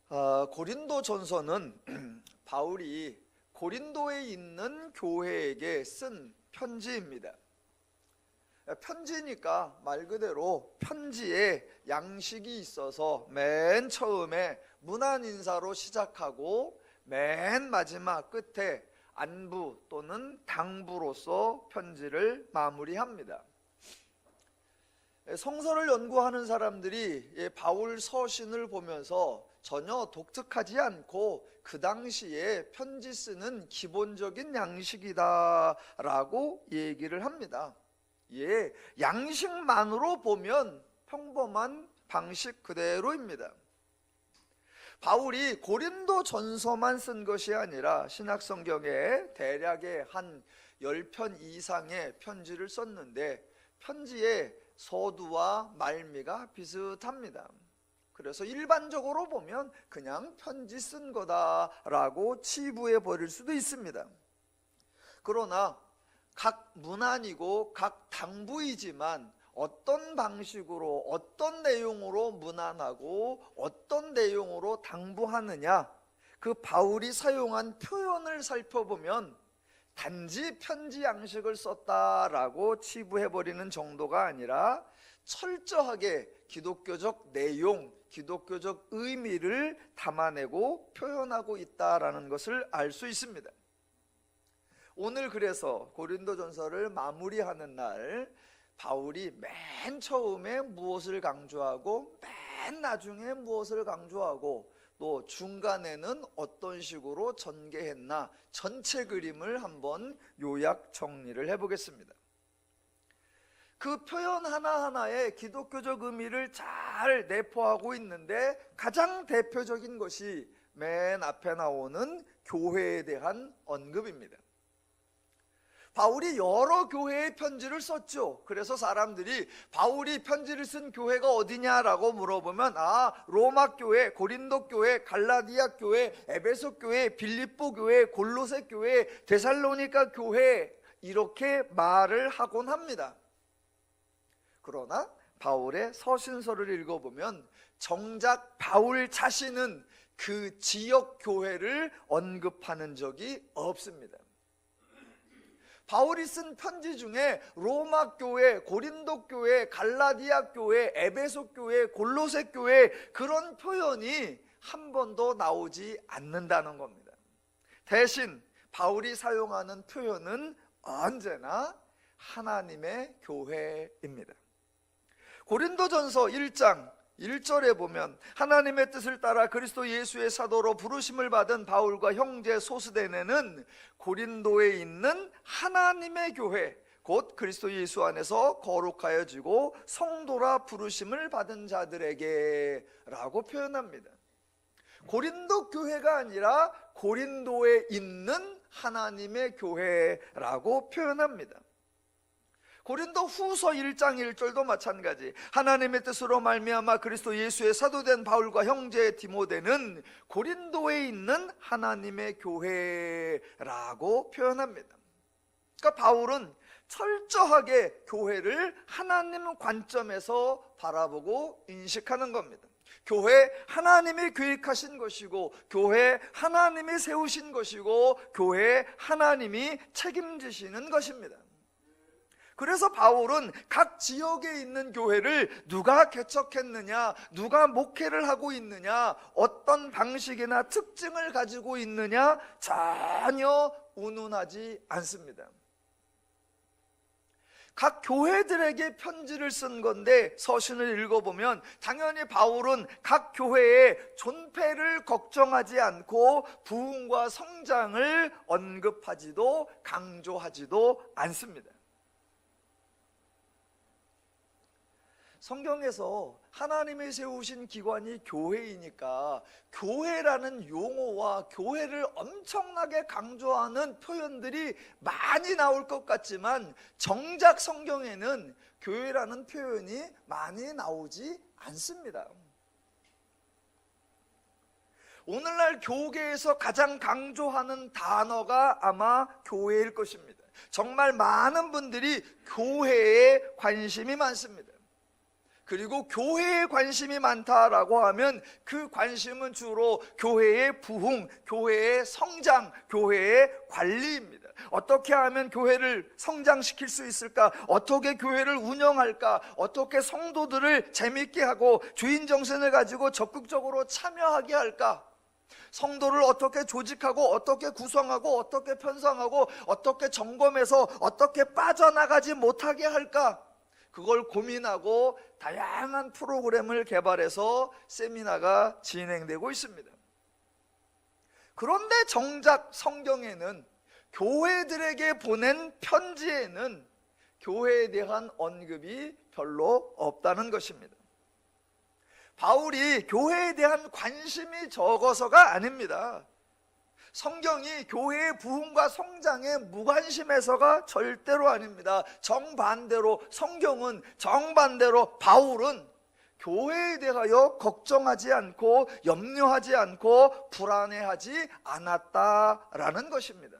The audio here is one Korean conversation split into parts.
고린도 전서는 바울이 고린도에 있는 교회에게 쓴 편지입니다. 편지니까 말 그대로 편지에 양식이 있어서 맨 처음에 문안 인사로 시작하고 맨 마지막 끝에 안부 또는 당부로서 편지를 마무리합니다. 성서를 연구하는 사람들이 바울 서신을 보면서 전혀 독특하지 않고 그 당시에 편지 쓰는 기본적인 양식이다라고 얘기를 합니다. 양식만으로 보면 평범한 방식 그대로입니다. 바울이 고린도 전서만 쓴 것이 아니라 신약성경에 대략의 한 10편 이상의 편지를 썼는데 편지의 서두와 말미가 비슷합니다. 그래서 일반적으로 보면 그냥 편지 쓴 거다라고 치부해 버릴 수도 있습니다. 그러나 각 문안이고 각 당부이지만 어떤 방식으로 어떤 내용으로 문안하고 어떤 내용으로 당부하느냐, 그 바울이 사용한 표현을 살펴보면 단지 편지 양식을 썼다라고 치부해버리는 정도가 아니라 철저하게 기독교적 내용, 기독교적 의미를 담아내고 표현하고 있다라는 것을 알 수 있습니다. 오늘 그래서 고린도전서를 마무리하는 날 바울이 맨 처음에 무엇을 강조하고 맨 나중에 무엇을 강조하고 또 중간에는 어떤 식으로 전개했나 전체 그림을 한번 요약 정리를 해보겠습니다. 그 표현 하나하나에 기독교적 의미를 잘 내포하고 있는데 가장 대표적인 것이 맨 앞에 나오는 교회에 대한 언급입니다. 바울이 여러 교회에 편지를 썼죠. 그래서 사람들이 바울이 편지를 쓴 교회가 어디냐라고 물어보면 로마 교회, 고린도 교회, 갈라디아 교회, 에베소 교회, 빌립보 교회, 골로새 교회, 데살로니가 교회 이렇게 말을 하곤 합니다. 그러나 바울의 서신서를 읽어보면 정작 바울 자신은 그 지역 교회를 언급하는 적이 없습니다. 바울이 쓴 편지 중에 로마 교회, 고린도 교회, 갈라디아 교회, 에베소 교회, 골로새 교회 그런 표현이 한 번도 나오지 않는다는 겁니다. 대신 바울이 사용하는 표현은 언제나 하나님의 교회입니다. 고린도전서 1장 1절에 보면 하나님의 뜻을 따라 그리스도 예수의 사도로 부르심을 받은 바울과 형제 소스데네는 고린도에 있는 하나님의 교회 곧 그리스도 예수 안에서 거룩하여지고 성도라 부르심을 받은 자들에게 라고 표현합니다. 고린도 교회가 아니라 고린도에 있는 하나님의 교회라고 표현합니다. 고린도 후서 1장 1절도 마찬가지. 하나님의 뜻으로 말미암아 그리스도 예수의 사도된 바울과 형제 디모데는 고린도에 있는 하나님의 교회라고 표현합니다. 그러니까 바울은 철저하게 교회를 하나님 관점에서 바라보고 인식하는 겁니다. 교회 하나님이 계획하신 것이고 교회 하나님이 세우신 것이고 교회 하나님이 책임지시는 것입니다. 그래서 바울은 각 지역에 있는 교회를 누가 개척했느냐, 누가 목회를 하고 있느냐, 어떤 방식이나 특징을 가지고 있느냐 전혀 운운하지 않습니다. 각 교회들에게 편지를 쓴 건데 서신을 읽어보면 당연히 바울은 각 교회의 존폐를 걱정하지 않고 부흥과 성장을 언급하지도 강조하지도 않습니다. 성경에서 하나님이 세우신 기관이 교회이니까 교회라는 용어와 교회를 엄청나게 강조하는 표현들이 많이 나올 것 같지만 정작 성경에는 교회라는 표현이 많이 나오지 않습니다. 오늘날 교계에서 가장 강조하는 단어가 아마 교회일 것입니다. 정말 많은 분들이 교회에 관심이 많습니다. 그리고 교회에 관심이 많다라고 하면 그 관심은 주로 교회의 부흥, 교회의 성장, 교회의 관리입니다. 어떻게 하면 교회를 성장시킬 수 있을까? 어떻게 교회를 운영할까? 어떻게 성도들을 재밌게 하고 주인 정신을 가지고 적극적으로 참여하게 할까? 성도를 어떻게 조직하고 어떻게 구성하고 어떻게 편성하고 어떻게 점검해서 어떻게 빠져나가지 못하게 할까? 그걸 고민하고 다양한 프로그램을 개발해서 세미나가 진행되고 있습니다. 그런데 정작 성경에는 교회들에게 보낸 편지에는 교회에 대한 언급이 별로 없다는 것입니다. 바울이 교회에 대한 관심이 적어서가 아닙니다. 성경이 교회의 부흥과 성장에 무관심해서가 절대로 아닙니다. 정반대로 성경은 정반대로 바울은 교회에 대하여 걱정하지 않고 염려하지 않고 불안해하지 않았다라는 것입니다.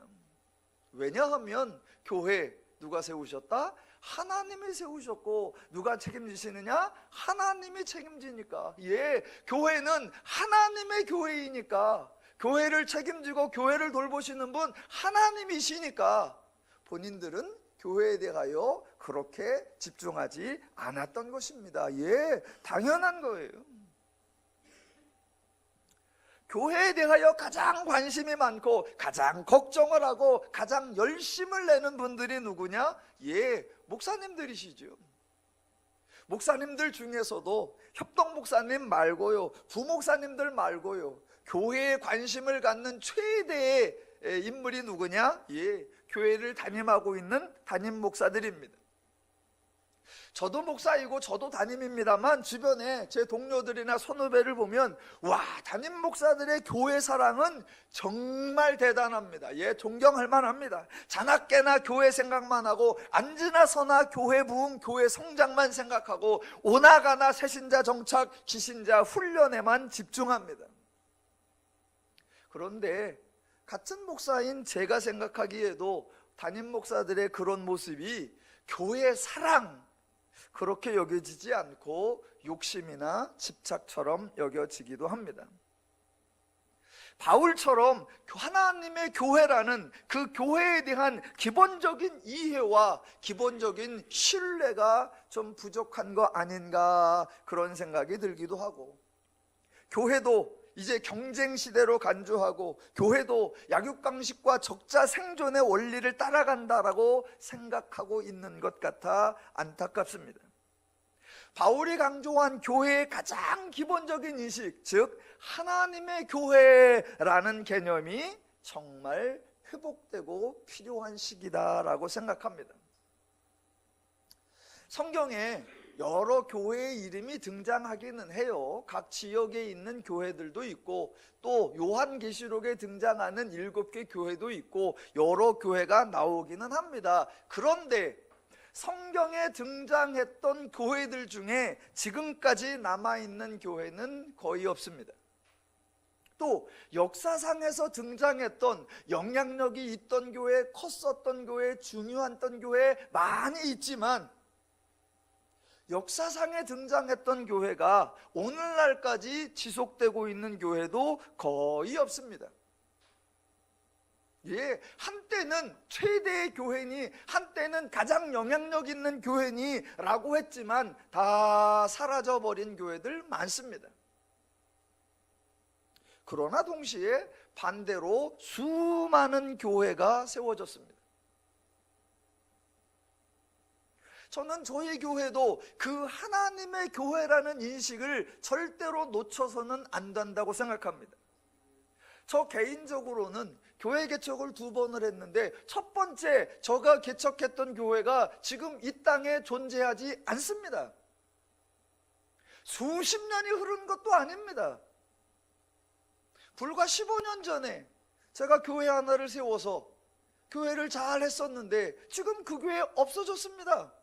왜냐하면 교회 누가 세우셨다? 하나님이 세우셨고 누가 책임지시느냐? 하나님이 책임지니까. 교회는 하나님의 교회이니까 교회를 책임지고 교회를 돌보시는 분 하나님이시니까 본인들은 교회에 대하여 그렇게 집중하지 않았던 것입니다. 당연한 거예요. 교회에 대하여 가장 관심이 많고 가장 걱정을 하고 가장 열심을 내는 분들이 누구냐? 목사님들이시죠. 목사님들 중에서도 협동 목사님 말고요, 부목사님들 말고요, 교회에 관심을 갖는 최대의 인물이 누구냐? 교회를 담임하고 있는 담임 목사들입니다. 저도 목사이고 저도 담임입니다만 주변에 제 동료들이나 선후배를 보면 담임 목사들의 교회 사랑은 정말 대단합니다. 존경할 만합니다. 자나깨나 교회 생각만 하고 앉으나 서나 교회 부흥, 교회 성장만 생각하고 오나가나 새신자 정착, 기신자 훈련에만 집중합니다. 그런데 같은 목사인 제가 생각하기에도 담임 목사들의 그런 모습이 교회 사랑 그렇게 여겨지지 않고 욕심이나 집착처럼 여겨지기도 합니다. 바울처럼 하나님의 교회라는 그 교회에 대한 기본적인 이해와 기본적인 신뢰가 좀 부족한 거 아닌가 그런 생각이 들기도 하고, 교회도 이제 경쟁 시대로 간주하고 교회도 약육강식과 적자 생존의 원리를 따라간다라고 생각하고 있는 것 같아 안타깝습니다. 바울이 강조한 교회의 가장 기본적인 인식, 즉 하나님의 교회라는 개념이 정말 회복되고 필요한 시기다라고 생각합니다. 성경에 여러 교회의 이름이 등장하기는 해요. 각 지역에 있는 교회들도 있고 또 요한계시록에 등장하는 7개 교회도 있고 여러 교회가 나오기는 합니다. 그런데 성경에 등장했던 교회들 중에 지금까지 남아있는 교회는 거의 없습니다. 또 역사상에서 등장했던 영향력이 있던 교회, 컸었던 교회, 중요했던 교회 많이 있지만 역사상에 등장했던 교회가 오늘날까지 지속되고 있는 교회도 거의 없습니다. 한때는 최대의 교회니, 한때는 가장 영향력 있는 교회니 라고 했지만 다 사라져버린 교회들 많습니다. 그러나 동시에 반대로 수많은 교회가 세워졌습니다. 저는 저희 교회도 그 하나님의 교회라는 인식을 절대로 놓쳐서는 안 된다고 생각합니다. 저 개인적으로는 교회 개척을 2번을 했는데 첫 번째 제가 개척했던 교회가 지금 이 땅에 존재하지 않습니다. 수십 년이 흐른 것도 아닙니다. 불과 15년 전에 제가 교회 하나를 세워서 교회를 잘 했었는데 지금 그 교회 없어졌습니다.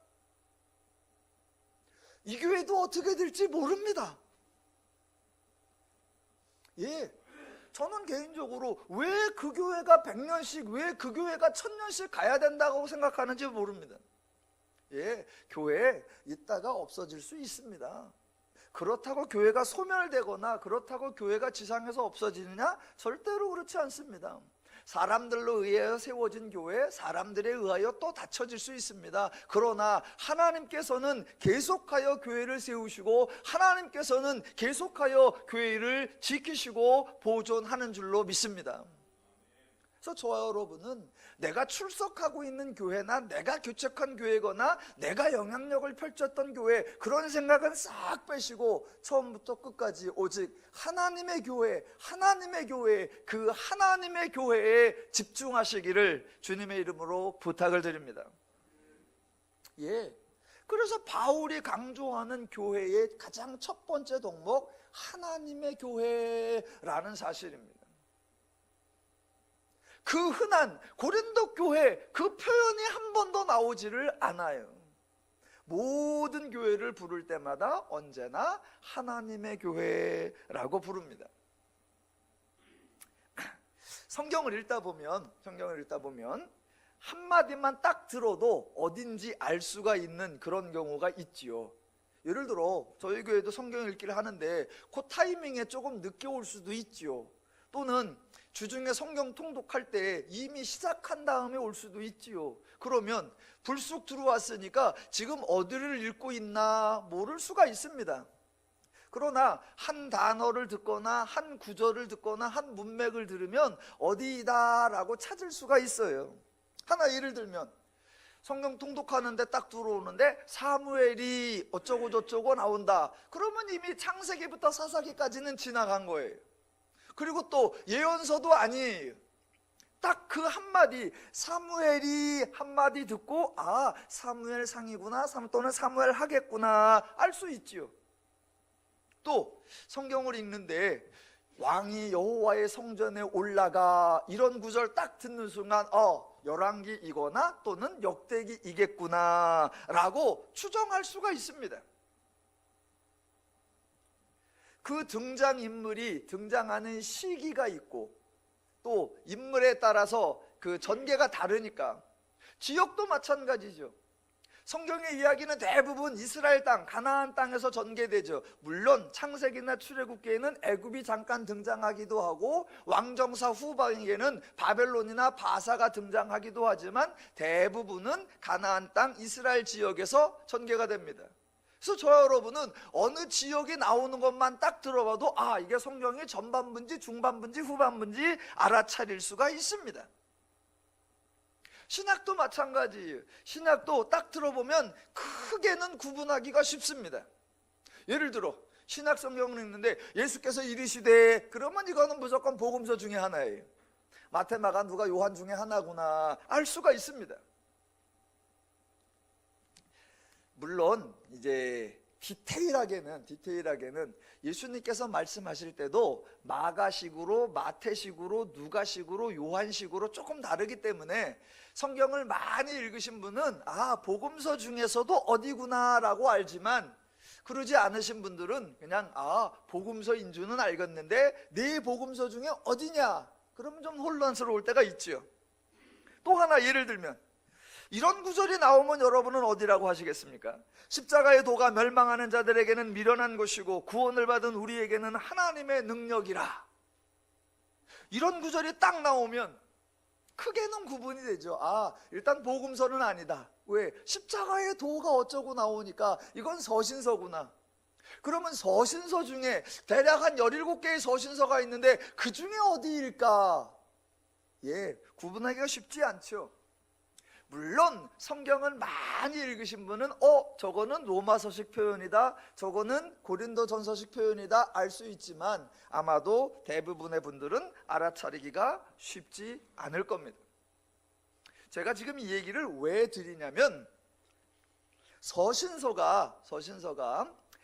이 교회도 어떻게 될지 모릅니다. 저는 개인적으로 왜 그 교회가 100년씩, 왜 그 교회가 1000년씩 가야 된다고 생각하는지 모릅니다. 예, 교회 있다가 없어질 수 있습니다. 그렇다고 교회가 소멸되거나 그렇다고 교회가 지상에서 없어지느냐? 절대로 그렇지 않습니다. 사람들로 의하여 세워진 교회, 사람들에 의하여 또 닫혀질 수 있습니다. 그러나 하나님께서는 계속하여 교회를 세우시고 하나님께서는 계속하여 교회를 지키시고 보존하는 줄로 믿습니다. 그래서 저와 여러분은 내가 출석하고 있는 교회나 내가 교책한 교회거나 내가 영향력을 펼쳤던 교회, 그런 생각은 싹 빼시고 처음부터 끝까지 오직 하나님의 교회, 그 하나님의 교회에 집중하시기를 주님의 이름으로 부탁을 드립니다. 예, 그래서 바울이 강조하는 교회의 가장 첫 번째 덕목, 하나님의 교회라는 사실입니다. 그 흔한 고린도 교회, 그 표현이 한 번도 나오지를 않아요. 모든 교회를 부를 때마다 언제나 하나님의 교회라고 부릅니다. 성경을 읽다 보면 한마디만 딱 들어도 어딘지 알 수가 있는 그런 경우가 있지요. 예를 들어 저희 교회도 성경 읽기를 하는데 그 타이밍에 조금 늦게 올 수도 있지요. 또는 주중에 성경 통독할 때 이미 시작한 다음에 올 수도 있지요. 그러면 불쑥 들어왔으니까 지금 어디를 읽고 있나 모를 수가 있습니다. 그러나 한 단어를 듣거나 한 구절을 듣거나 한 문맥을 들으면 어디다라고 찾을 수가 있어요. 하나 예를 들면 성경 통독하는데 딱 들어오는데 사무엘이 어쩌고 저쩌고 나온다. 그러면 이미 창세기부터 사사기까지는 지나간 거예요. 그리고 또 예언서도 아니에요. 딱 그 한마디, 사무엘이 한마디 듣고 아, 사무엘 상이구나, 또는 사무엘 하겠구나 알 수 있지요. 또 성경을 읽는데 왕이 여호와의 성전에 올라가, 이런 구절 딱 듣는 순간 열왕기이거나 또는 역대기이겠구나 라고 추정할 수가 있습니다. 그 등장인물이 등장하는 시기가 있고 또 인물에 따라서 그 전개가 다르니까, 지역도 마찬가지죠. 성경의 이야기는 대부분 이스라엘 땅, 가나안 땅에서 전개되죠. 물론 창세기나 출애굽기에는 애굽이 잠깐 등장하기도 하고 왕정사 후반기에는 바벨론이나 바사가 등장하기도 하지만 대부분은 가나안 땅, 이스라엘 지역에서 전개가 됩니다. 그래서 저와 여러분은 어느 지역이 나오는 것만 딱 들어봐도 아, 이게 성경의 전반부인지 중반부인지 후반부인지 알아차릴 수가 있습니다. 신약도 마찬가지예요. 신약도 딱 들어보면 크게는 구분하기가 쉽습니다. 예를 들어 신약 성경을 읽는데 예수께서 이르시되, 그러면 이거는 무조건 복음서 중에 하나예요. 마태, 마가, 누가, 요한 중에 하나구나 알 수가 있습니다. 물론 이제 디테일하게는 예수님께서 말씀하실 때도 마가식으로, 마태식으로, 누가식으로, 요한식으로 조금 다르기 때문에 성경을 많이 읽으신 분은 아, 복음서 중에서도 어디구나 라고 알지만, 그러지 않으신 분들은 그냥 아, 복음서인 줄은 알겠는데 네 복음서 중에 어디냐? 그러면 좀 혼란스러울 때가 있죠. 또 하나 예를 들면 이런 구절이 나오면 여러분은 어디라고 하시겠습니까? 십자가의 도가 멸망하는 자들에게는 미련한 것이고 구원을 받은 우리에게는 하나님의 능력이라. 이런 구절이 딱 나오면 크게는 구분이 되죠. 아, 일단 복음서는 아니다. 왜? 십자가의 도가 어쩌고 나오니까 이건 서신서구나. 그러면 서신서 중에 대략 한 17개의 서신서가 있는데 그 중에 어디일까? 예, 구분하기가 쉽지 않죠. 물론 성경을 많이 읽으신 분은 저거는 로마서식 표현이다, 저거는 고린도전서식 표현이다 알 수 있지만 아마도 대부분의 분들은 알아차리기가 쉽지 않을 겁니다. 제가 지금 이 얘기를 왜 드리냐면 서신서가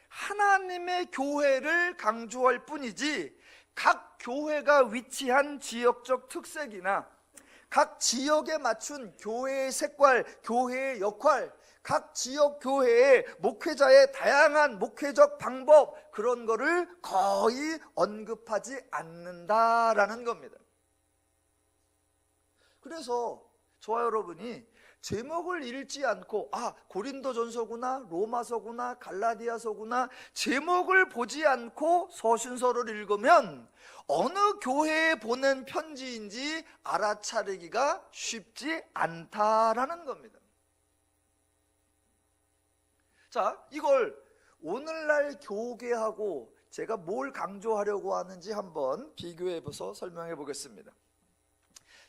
하나님의 교회를 강조할 뿐이지 각 교회가 위치한 지역적 특색이나 각 지역에 맞춘 교회의 색깔, 교회의 역할, 각 지역 교회의 목회자의 다양한 목회적 방법, 그런 거를 거의 언급하지 않는다라는 겁니다. 그래서 저와 여러분이 제목을 읽지 않고 고린도전서구나, 로마서구나, 갈라디아서구나 제목을 보지 않고 서신서를 읽으면 어느 교회에 보낸 편지인지 알아차리기가 쉽지 않다라는 겁니다. 자, 이걸 오늘날 교계하고 제가 뭘 강조하려고 하는지 한번 비교해서 설명해 보겠습니다.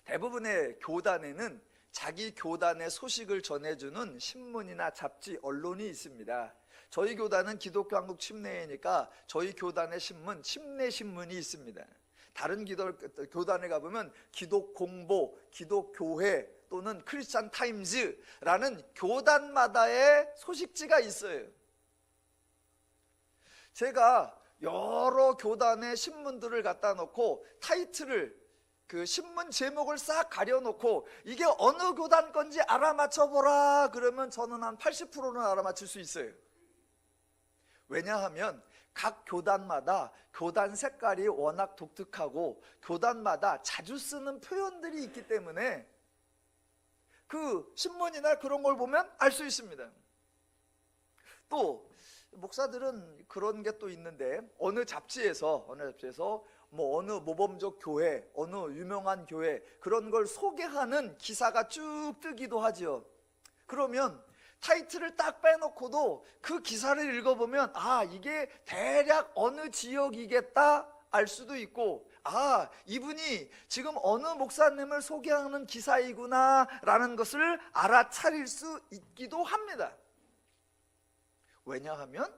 대부분의 교단에는 자기 교단의 소식을 전해주는 신문이나 잡지, 언론이 있습니다. 저희 교단은 기독교 한국 침례회니까 저희 교단의 신문, 침례신문이 있습니다. 다른 교단에 가보면 기독공보, 기독교회 또는 크리스찬 타임즈라는 교단마다의 소식지가 있어요. 제가 여러 교단의 신문들을 갖다 놓고 타이틀을, 그 신문 제목을 싹 가려놓고 이게 어느 교단 건지 알아맞혀보라 그러면 저는 한 80%는 알아맞힐 수 있어요. 왜냐하면 각 교단마다 교단 색깔이 워낙 독특하고 교단마다 자주 쓰는 표현들이 있기 때문에 그 신문이나 그런 걸 보면 알 수 있습니다. 또 목사들은 그런 게 또 있는데 어느 잡지에서 뭐 어느 모범적 교회, 어느 유명한 교회 그런 걸 소개하는 기사가 쭉 뜨기도 하죠. 그러면 타이틀을 딱 빼놓고도 그 기사를 읽어보면 이게 대략 어느 지역이겠다 알 수도 있고 이분이 지금 어느 목사님을 소개하는 기사이구나 라는 것을 알아차릴 수 있기도 합니다. 왜냐하면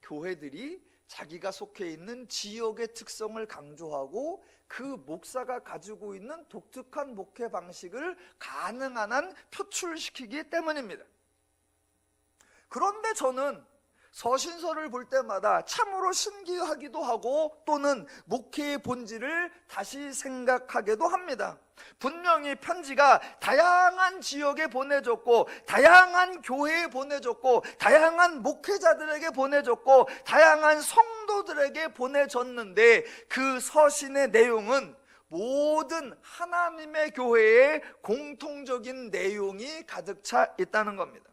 교회들이 자기가 속해 있는 지역의 특성을 강조하고 그 목사가 가지고 있는 독특한 목회 방식을 가능한 한 표출시키기 때문입니다. 그런데 저는 서신서를 볼 때마다 참으로 신기하기도 하고 또는 목회의 본질을 다시 생각하기도 합니다. 분명히 편지가 다양한 지역에 보내졌고 다양한 교회에 보내졌고 다양한 목회자들에게 보내졌고 다양한 성도들에게 보내졌는데 그 서신의 내용은 모든 하나님의 교회의 공통적인 내용이 가득 차 있다는 겁니다.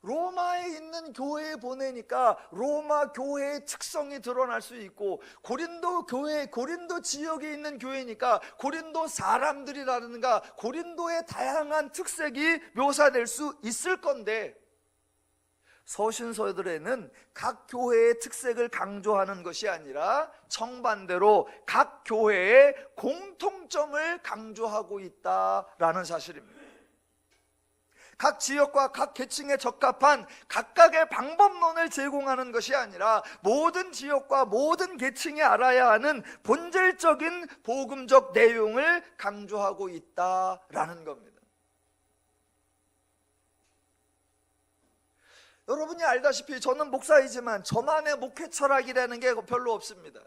로마에 있는 교회에 보내니까 로마 교회의 특성이 드러날 수 있고 고린도 교회, 고린도 지역에 있는 교회니까 고린도 사람들이라든가 고린도의 다양한 특색이 묘사될 수 있을 건데 서신서들에는 각 교회의 특색을 강조하는 것이 아니라 정반대로 각 교회의 공통점을 강조하고 있다라는 사실입니다. 각 지역과 각 계층에 적합한 각각의 방법론을 제공하는 것이 아니라 모든 지역과 모든 계층이 알아야 하는 본질적인 복음적 내용을 강조하고 있다라는 겁니다. 여러분이 알다시피 저는 목사이지만 저만의 목회 철학이라는 게 별로 없습니다.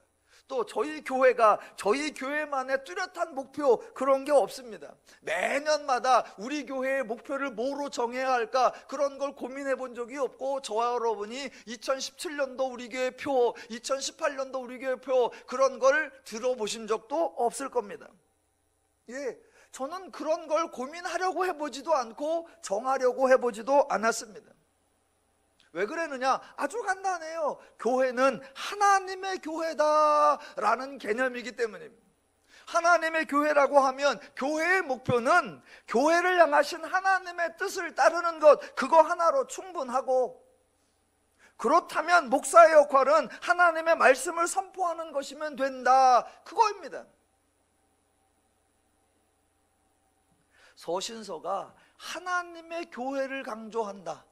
또 저희 교회가 저희 교회만의 뚜렷한 목표 그런 게 없습니다. 매년마다 우리 교회의 목표를 뭐로 정해야 할까 그런 걸 고민해 본 적이 없고 저와 여러분이 2017년도 우리 교회 표, 2018년도 우리 교회 표 그런 걸 들어보신 적도 없을 겁니다. 저는 그런 걸 고민하려고 해보지도 않고 정하려고 해보지도 않았습니다. 왜 그랬느냐? 아주 간단해요. 교회는 하나님의 교회다라는 개념이기 때문입니다. 하나님의 교회라고 하면 교회의 목표는 교회를 향하신 하나님의 뜻을 따르는 것, 그거 하나로 충분하고 그렇다면 목사의 역할은 하나님의 말씀을 선포하는 것이면 된다, 그거입니다. 서신서가 하나님의 교회를 강조한다,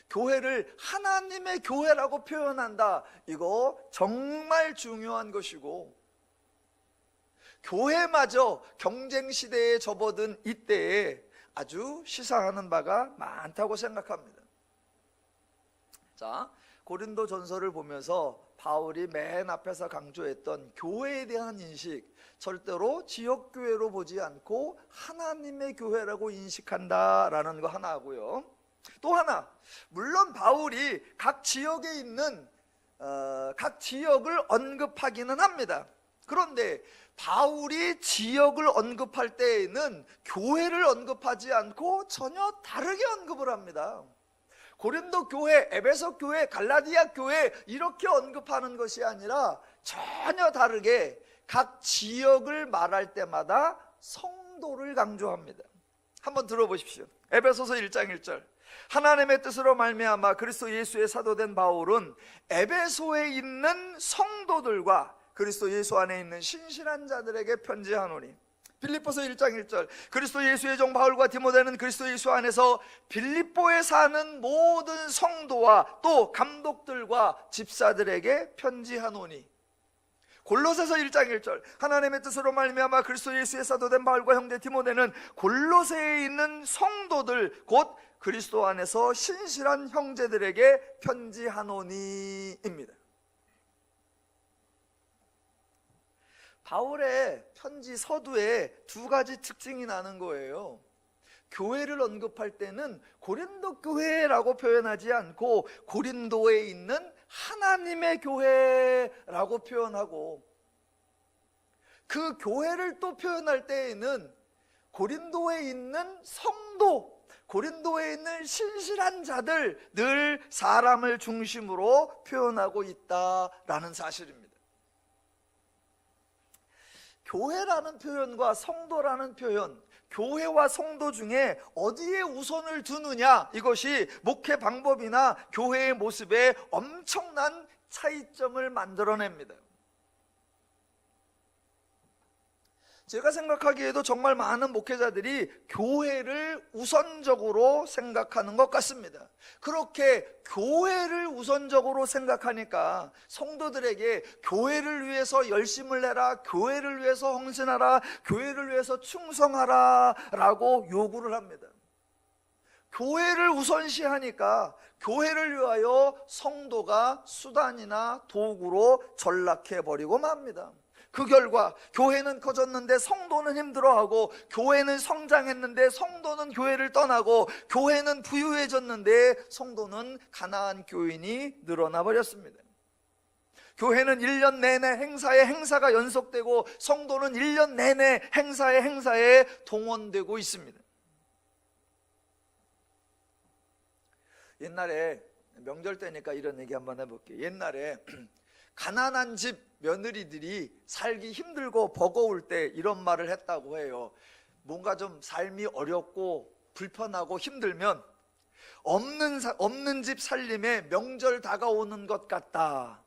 교회를 하나님의 교회라고 표현한다, 이거 정말 중요한 것이고 교회마저 경쟁시대에 접어든 이때에 아주 시사하는 바가 많다고 생각합니다. 자, 고린도 전서를 보면서 바울이 맨 앞에서 강조했던 교회에 대한 인식, 절대로 지역교회로 보지 않고 하나님의 교회라고 인식한다라는 거 하나 하고요. 또 하나, 물론 바울이 각 지역에 있는 각 지역을 언급하기는 합니다. 그런데 바울이 지역을 언급할 때에는 교회를 언급하지 않고 전혀 다르게 언급을 합니다. 고린도 교회, 에베소 교회, 갈라디아 교회 이렇게 언급하는 것이 아니라 전혀 다르게 각 지역을 말할 때마다 성도를 강조합니다. 한번 들어보십시오. 에베소서 1장 1절. 하나님의 뜻으로 말미암아 그리스도 예수의 사도된 바울은 에베소에 있는 성도들과 그리스도 예수 안에 있는 신실한 자들에게 편지하노니. 빌립보서 1장 1절. 그리스도 예수의 종 바울과 디모데는 그리스도 예수 안에서 빌립보에 사는 모든 성도와 또 감독들과 집사들에게 편지하노니. 골로새서 1장 1절. 하나님의 뜻으로 말미암아 그리스도 예수의 사도된 바울과 형제 디모데는 골로새에 있는 성도들 곧 그리스도 안에서 신실한 형제들에게 편지하노니입니다. 바울의 편지 서두에 두 가지 특징이 나는 거예요. 교회를 언급할 때는 고린도 교회라고 표현하지 않고 고린도에 있는 하나님의 교회라고 표현하고, 그 교회를 또 표현할 때에는 고린도에 있는 성도, 고린도에 있는 신실한 자들, 늘 사람을 중심으로 표현하고 있다라는 사실입니다. 교회라는 표현과 성도라는 표현, 교회와 성도 중에 어디에 우선을 두느냐, 이것이 목회 방법이나 교회의 모습에 엄청난 차이점을 만들어냅니다. 제가 생각하기에도 정말 많은 목회자들이 교회를 우선적으로 생각하는 것 같습니다. 그렇게 교회를 우선적으로 생각하니까 성도들에게 교회를 위해서 열심을 내라, 교회를 위해서 헌신하라, 교회를 위해서 충성하라 라고 요구를 합니다. 교회를 우선시하니까 교회를 위하여 성도가 수단이나 도구로 전락해버리고 맙니다. 그 결과 교회는 커졌는데 성도는 힘들어하고, 교회는 성장했는데 성도는 교회를 떠나고, 교회는 부유해졌는데 성도는 가난한 교인이 늘어나 버렸습니다. 교회는 1년 내내 행사가 연속되고 성도는 1년 내내 행사에 동원되고 있습니다. 옛날에, 명절 때니까 이런 얘기 한번 해볼게요. 옛날에 가난한 집 며느리들이 살기 힘들고 버거울 때 이런 말을 했다고 해요. 뭔가 좀 삶이 어렵고 불편하고 힘들면 없는 집 살림에 명절 다가오는 것 같다.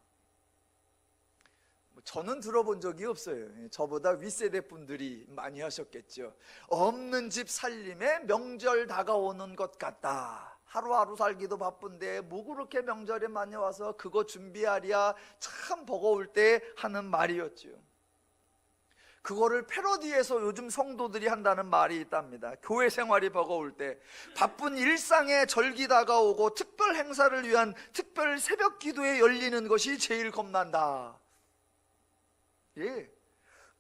저는 들어본 적이 없어요. 저보다 윗세대 분들이 많이 하셨겠죠. 없는 집 살림에 명절 다가오는 것 같다. 하루하루 살기도 바쁜데 뭐 그렇게 명절에 많이 와서 그거 준비하랴, 참 버거울 때 하는 말이었죠. 그거를 패러디해서 요즘 성도들이 한다는 말이 있답니다. 교회 생활이 버거울 때, 바쁜 일상에 절기 다가오고 특별 행사를 위한 특별 새벽 기도에 열리는 것이 제일 겁난다. 예,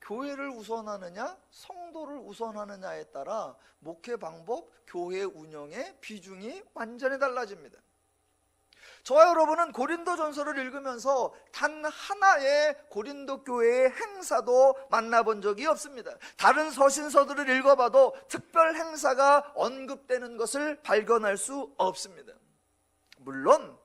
교회를 우선하느냐 성도를 우선하느냐에 따라 목회 방법, 교회 운영의 비중이 완전히 달라집니다. 저와 여러분은 고린도전서를 읽으면서 단 하나의 고린도 교회의 행사도 만나본 적이 없습니다. 다른 서신서들을 읽어봐도 특별 행사가 언급되는 것을 발견할 수 없습니다. 물론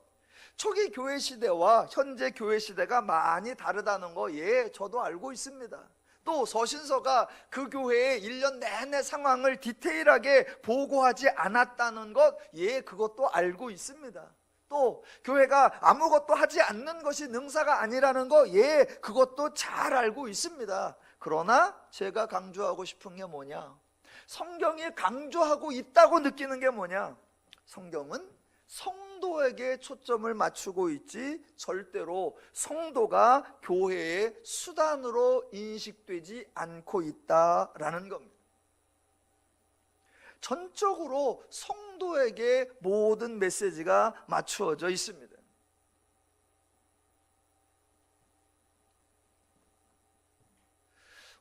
초기 교회 시대와 현재 교회 시대가 많이 다르다는 거, 예, 저도 알고 있습니다. 또 서신서가 그 교회의 1년 내내 상황을 디테일하게 보고하지 않았다는 것, 예, 그것도 알고 있습니다. 또 교회가 아무것도 하지 않는 것이 능사가 아니라는 거, 예, 그것도 잘 알고 있습니다. 그러나 제가 강조하고 싶은 게 뭐냐, 성경이 강조하고 있다고 느끼는 게 뭐냐, 성경은 성도에게 초점을 맞추고 있지 절대로 성도가 교회의 수단으로 인식되지 않고 있다라는 겁니다. 전적으로 성도에게 모든 메시지가 맞추어져 있습니다.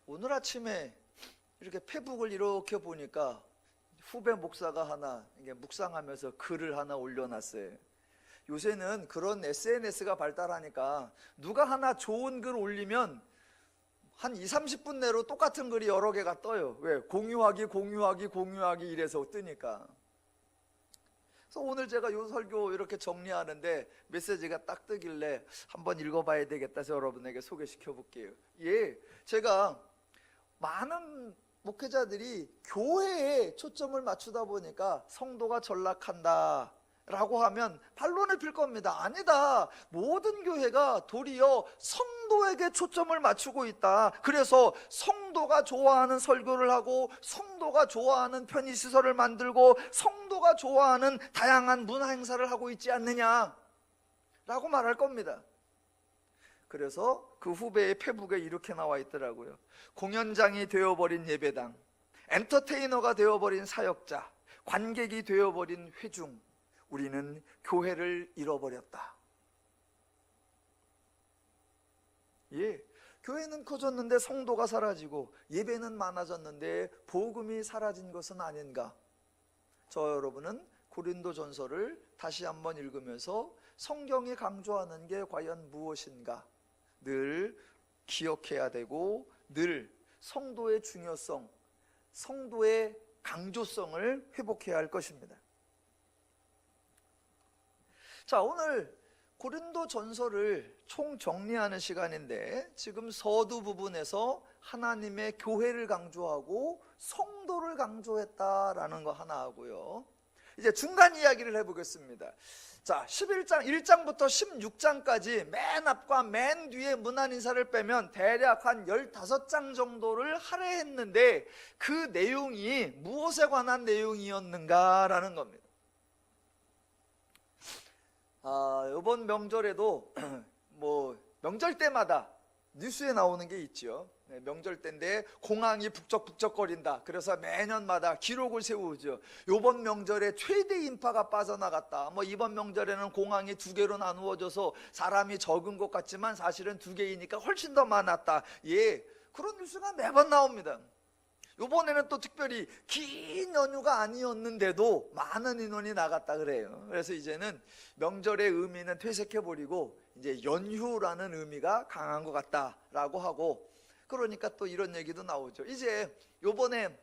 오늘 아침에 이렇게 페북을 이렇게 보니까 후배 목사가 하나 이게 묵상하면서 글을 하나 올려놨어요. 요새는 그런 SNS가 발달하니까 누가 하나 좋은 글 올리면 한 20-30분 내로 똑같은 글이 여러 개가 떠요. 왜? 공유하기 이래서 뜨니까. 그래서 오늘 제가 요 설교 이렇게 정리하는데 메시지가 딱 뜨길래 한번 읽어봐야 되겠다 해서 여러분에게 소개시켜 볼게요. 예, 제가 많은 목회자들이 교회에 초점을 맞추다 보니까 성도가 전락한다 라고 하면 반론을 필 겁니다. 아니다. 모든 교회가 도리어 성도에게 초점을 맞추고 있다. 그래서 성도가 좋아하는 설교를 하고, 성도가 좋아하는 편의시설을 만들고, 성도가 좋아하는 다양한 문화 행사를 하고 있지 않느냐 라고 말할 겁니다. 그래서 그 후배의 페북에 이렇게 나와 있더라고요. 공연장이 되어버린 예배당, 엔터테이너가 되어버린 사역자, 관객이 되어버린 회중, 우리는 교회를 잃어버렸다. 예, 교회는 커졌는데 성도가 사라지고 예배는 많아졌는데 복음이 사라진 것은 아닌가? 저 여러분은 고린도전서를 다시 한번 읽으면서 성경이 강조하는 게 과연 무엇인가 늘 기억해야 되고, 늘 성도의 중요성, 성도의 강조성을 회복해야 할 것입니다. 자, 오늘 고린도전서를 총정리하는 시간인데, 지금 서두 부분에서 하나님의 교회를 강조하고 성도를 강조했다라는 거 하나 하고요. 이제 중간 이야기를 해보겠습니다. 자, 11장 1장부터 16장까지 맨 앞과 맨 뒤에 문안 인사를 빼면 대략 한 15장 정도를 할애했는데, 그 내용이 무엇에 관한 내용이었는가라는 겁니다. 이번 명절에도 명절 때마다 뉴스에 나오는 게 있죠. 명절 때인데 공항이 북적북적거린다. 그래서 매년마다 기록을 세우죠. 이번 명절에 최대 인파가 빠져나갔다. 이번 명절에는 공항이 2개로 나누어져서 사람이 적은 것 같지만 사실은 2개이니까 훨씬 더 많았다. 예, 그런 뉴스가 매번 나옵니다. 이번에는 또 특별히 긴 연휴가 아니었는데도 많은 인원이 나갔다 그래요. 그래서 이제는 명절의 의미는 퇴색해버리고 이제 연휴라는 의미가 강한 것 같다라고 하고, 그러니까 또 이런 얘기도 나오죠. 이제 이번에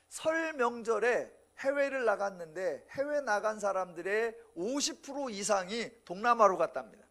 설 명절에 해외를 나갔는데 해외 나간 사람들의 50% 이상이 동남아로 갔답니다.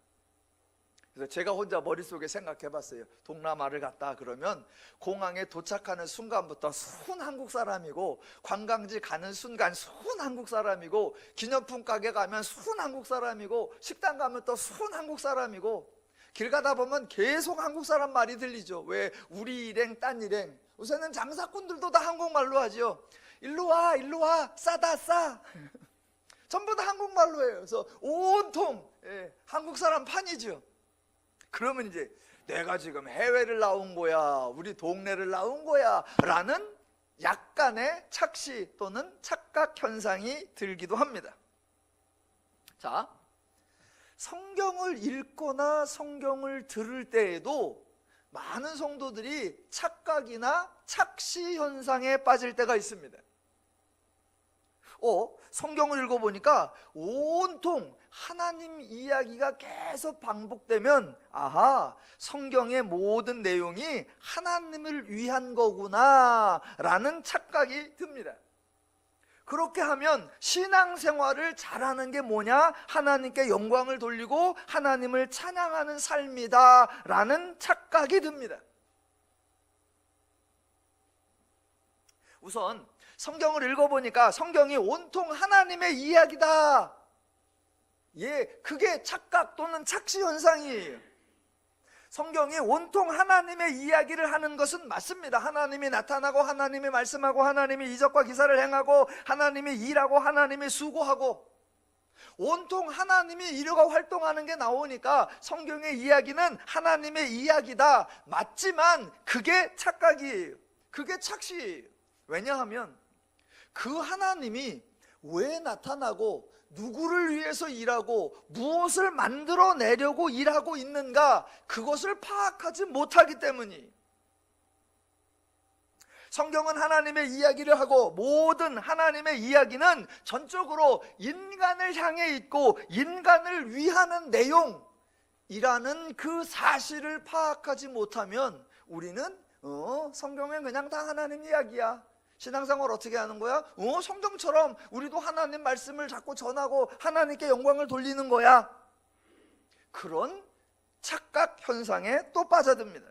그래서 제가 혼자 머릿속에 생각해 봤어요. 동남아를 갔다 그러면 공항에 도착하는 순간부터 순 한국 사람이고, 관광지 가는 순간 순 한국 사람이고, 기념품 가게 가면 순 한국 사람이고, 식당 가면 또 순 한국 사람이고, 길 가다 보면 계속 한국 사람 말이 들리죠. 왜? 우리 일행 딴 일행, 요새는 장사꾼들도 다 한국말로 하죠. 일로 와 싸다 싸 전부 다 한국말로 해요. 그래서 온통 한국 사람 판이죠. 그러면 이제 내가 지금 해외를 나온 거야, 우리 동네를 나온 거야 라는 약간의 착시 또는 착각 현상이 들기도 합니다. 자, 성경을 읽거나 성경을 들을 때에도 많은 성도들이 착각이나 착시 현상에 빠질 때가 있습니다. 성경을 읽어보니까 온통 하나님 이야기가 계속 반복되면, 아하, 성경의 모든 내용이 하나님을 위한 거구나 라는 착각이 듭니다. 그렇게 하면 신앙생활을 잘하는 게 뭐냐? 하나님께 영광을 돌리고 하나님을 찬양하는 삶이다 라는 착각이 듭니다. 우선 성경을 읽어보니까 성경이 온통 하나님의 이야기다. 예, 그게 착각 또는 착시 현상이에요. 성경이 온통 하나님의 이야기를 하는 것은 맞습니다. 하나님이 나타나고 하나님이 말씀하고 하나님이 이적과 기사를 행하고 하나님이 일하고 하나님이 수고하고, 온통 하나님이 일하고 활동하는 게 나오니까 성경의 이야기는 하나님의 이야기다. 맞지만 그게 착각이에요. 그게 착시예요. 왜냐하면 그 하나님이 왜 나타나고 누구를 위해서 일하고 무엇을 만들어내려고 일하고 있는가, 그것을 파악하지 못하기 때문이. 성경은 하나님의 이야기를 하고 모든 하나님의 이야기는 전적으로 인간을 향해 있고 인간을 위하는 내용이라는 그 사실을 파악하지 못하면 우리는 성경에 그냥 다 하나님 이야기야. 신앙생활 어떻게 하는 거야? 성경처럼 우리도 하나님 말씀을 자꾸 전하고 하나님께 영광을 돌리는 거야. 그런 착각 현상에 또 빠져듭니다.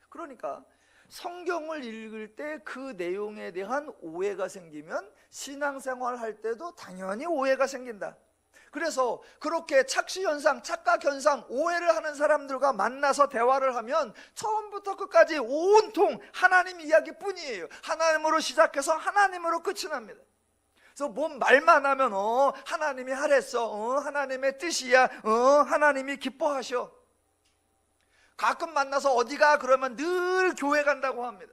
그러니까 성경을 읽을 때 그 내용에 대한 오해가 생기면 신앙생활 할 때도 당연히 오해가 생긴다. 그래서 그렇게 착시현상, 착각현상, 오해를 하는 사람들과 만나서 대화를 하면 처음부터 끝까지 온통 하나님 이야기뿐이에요. 하나님으로 시작해서 하나님으로 끝이 납니다. 그래서 뭔 말만 하면 하나님이 하랬어, 하나님의 뜻이야, 하나님이 기뻐하셔. 가끔 만나서 어디가 그러면 늘 교회 간다고 합니다.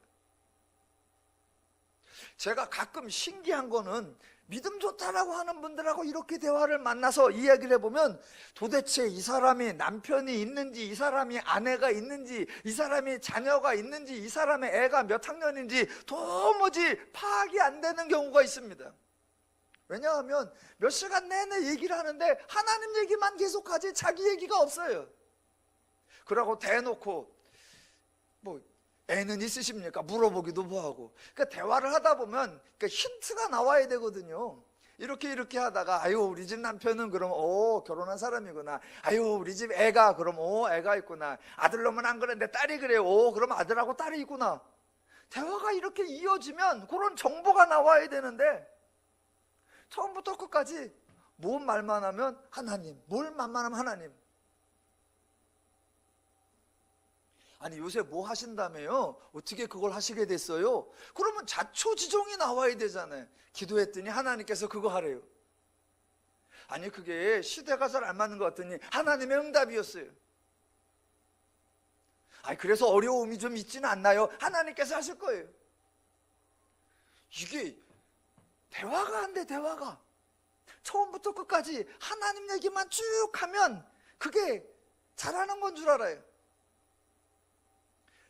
제가 가끔 신기한 거는 믿음 좋다라고 하는 분들하고 이렇게 대화를 만나서 이야기를 해보면 도대체 이 사람이 남편이 있는지, 이 사람이 아내가 있는지, 이 사람이 자녀가 있는지, 이 사람의 애가 몇 학년인지 도무지 파악이 안 되는 경우가 있습니다. 왜냐하면 몇 시간 내내 얘기를 하는데 하나님 얘기만 계속하지 자기 얘기가 없어요. 그러고 대놓고 뭐 애는 있으십니까? 물어보기도 뭐하고. 그러니까 대화를 하다 보면 힌트가 나와야 되거든요. 이렇게 하다가 아유 우리 집 남편은 그럼 결혼한 사람이구나. 아유 우리 집 애가 그럼 애가 있구나. 아들놈은 안 그랬는데 딸이 그래요. 그럼 아들하고 딸이 있구나. 대화가 이렇게 이어지면 그런 정보가 나와야 되는데 처음부터 끝까지 뭔 말만 하면 하나님, 뭘 말만 하면 하나님. 아니 요새 뭐 하신다며요? 어떻게 그걸 하시게 됐어요? 그러면 자초지종이 나와야 되잖아요. 기도했더니 하나님께서 그거 하래요. 아니 그게 시대가 잘 안 맞는 것 같더니 하나님의 응답이었어요. 아니 그래서 어려움이 좀 있지는 않나요? 하나님께서 하실 거예요. 이게 대화가 안 돼. 대화가 처음부터 끝까지 하나님 얘기만 쭉 하면 그게 잘하는 건 줄 알아요.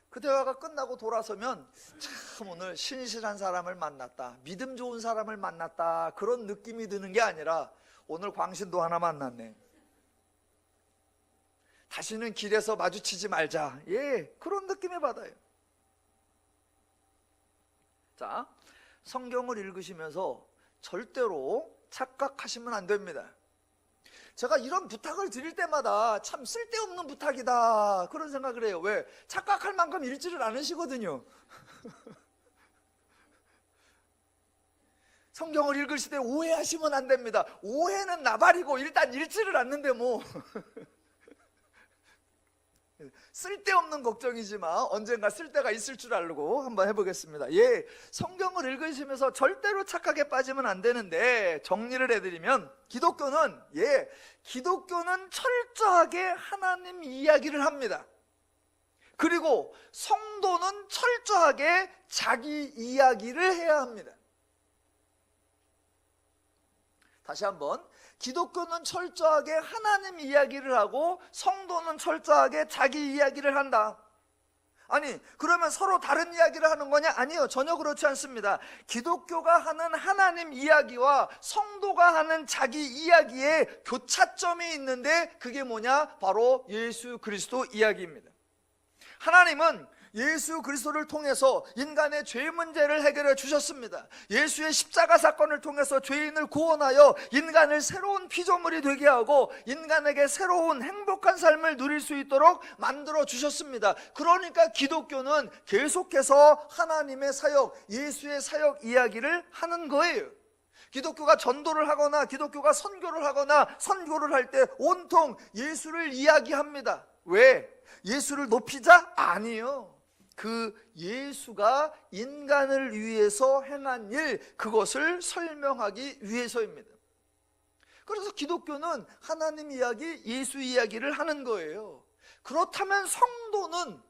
그 대화가 끝나고 돌아서면 참 오늘 신실한 사람을 만났다, 믿음 좋은 사람을 만났다, 그런 느낌이 드는 게 아니라 오늘 광신도 하나 만났네, 다시는 길에서 마주치지 말자, 그런 느낌이 받아요. 자, 성경을 읽으시면서 절대로 착각하시면 안 됩니다. 제가 이런 부탁을 드릴 때마다 참 쓸데없는 부탁이다 그런 생각을 해요. 왜? 착각할 만큼 읽지를 않으시거든요. 성경을 읽으실 때 오해하시면 안 됩니다. 오해는 나발이고 일단 읽지를 않는데 뭐 쓸데없는 걱정이지만 언젠가 쓸데가 있을 줄 알고 한번 해보겠습니다. 성경을 읽으시면서 절대로 착각에 빠지면 안 되는데 정리를 해드리면 기독교는 철저하게 하나님 이야기를 합니다. 그리고 성도는 철저하게 자기 이야기를 해야 합니다. 다시 한번, 기독교는 철저하게 하나님 이야기를 하고 성도는 철저하게 자기 이야기를 한다. 아니 그러면 서로 다른 이야기를 하는 거냐? 아니요, 전혀 그렇지 않습니다. 기독교가 하는 하나님 이야기와 성도가 하는 자기 이야기에 교차점이 있는데 그게 뭐냐? 바로 예수 그리스도 이야기입니다. 하나님은 예수 그리스도를 통해서 인간의 죄 문제를 해결해 주셨습니다. 예수의 십자가 사건을 통해서 죄인을 구원하여 인간을 새로운 피조물이 되게 하고 인간에게 새로운 행복한 삶을 누릴 수 있도록 만들어 주셨습니다. 그러니까 기독교는 계속해서 하나님의 사역, 예수의 사역 이야기를 하는 거예요. 기독교가 전도를 하거나 기독교가 선교를 하거나 선교를 할 때 온통 예수를 이야기합니다. 왜? 예수를 높이자? 아니요. 그 예수가 인간을 위해서 행한 일, 그것을 설명하기 위해서입니다. 그래서 기독교는 하나님 이야기, 예수 이야기를 하는 거예요. 그렇다면 성도는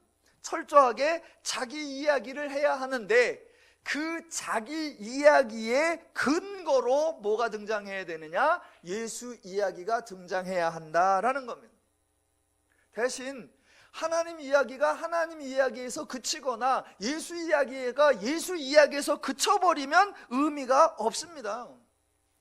철저하게 자기 이야기를 해야 하는데 그 자기 이야기의 근거로 뭐가 등장해야 되느냐? 예수 이야기가 등장해야 한다라는 겁니다. 대신 하나님 이야기가 하나님 이야기에서 그치거나 예수 이야기가 예수 이야기에서 그쳐버리면 의미가 없습니다.